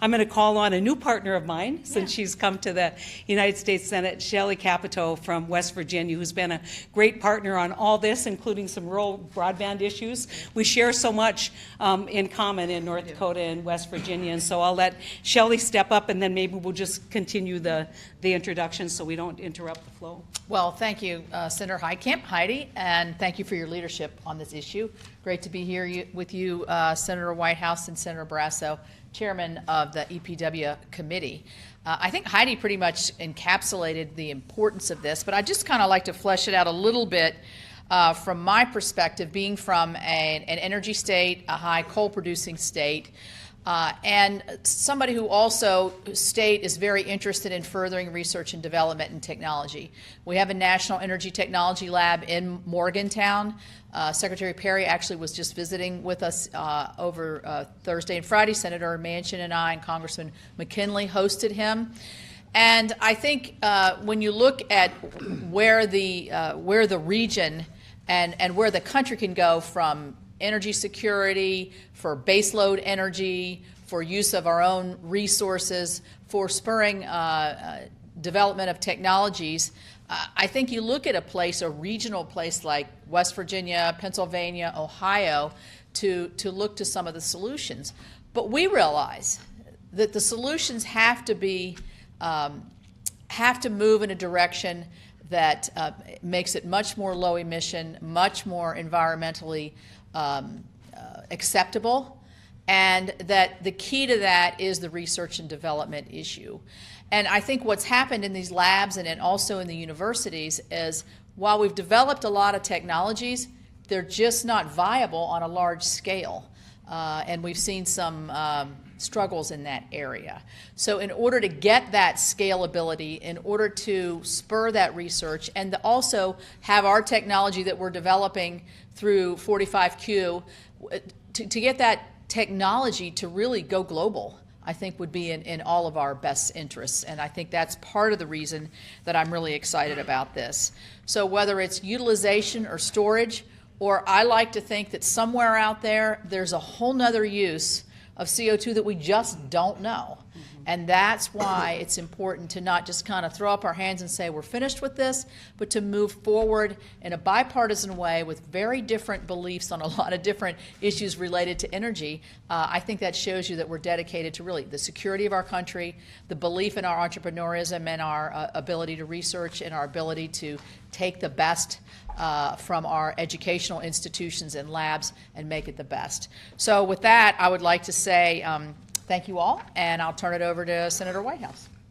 I'm going to call on a new partner of mine since she's come to the United States Senate, Shelley Capito from West Virginia, who's been a great partner on all this, including some rural broadband issues. We share so much in common in North Dakota and West Virginia, and so I'll let Shelley step up, and then maybe we'll just continue the introduction so we don't interrupt the flow. Well, thank you, Senator Heitkamp, Heidi, and thank you for your leadership on this issue. Great to be here with you, Senator Whitehouse and Senator Barrasso, Chairman of the EPW Committee. I think Heidi pretty much encapsulated the importance of this, but I just kind of like to flesh it out a little bit from my perspective, being from an energy state, a high coal-producing state, and somebody who also state is very interested in furthering research and development and technology. We have a National Energy Technology Lab in Morgantown. Secretary Perry actually was just visiting with us over Thursday and Friday. Senator Manchin and I and Congressman McKinley hosted him. And I think when you look at where the region and where the country can go from energy security, for baseload energy, for use of our own resources, for spurring development of technologies, I think you look at a regional place like West Virginia, Pennsylvania, Ohio, to look to some of the solutions. But we realize that the solutions have to move in a direction that makes it much more low emission, much more environmentally acceptable, and that the key to that is the research and development issue. And I think what's happened in these labs and also in the universities is while we've developed a lot of technologies, they're just not viable on a large scale. And we've seen some struggles in that area. So in order to get that scalability, in order to spur that research, and to also have our technology that we're developing through 45Q, to get that technology to really go global, I think would be in all of our best interests. And I think that's part of the reason that I'm really excited about this. So whether it's utilization or storage, or I like to think that somewhere out there, there's a whole nother use of CO2 that we just don't know. And that's why it's important to not just kind of throw up our hands and say we're finished with this, but to move forward in a bipartisan way with very different beliefs on a lot of different issues related to energy. I think that shows you that we're dedicated to really the security of our country, the belief in our entrepreneurism and our ability to research and our ability to take the best from our educational institutions and labs and make it the best. So with that, I would like to say thank you all, and I'll turn it over to Senator Whitehouse.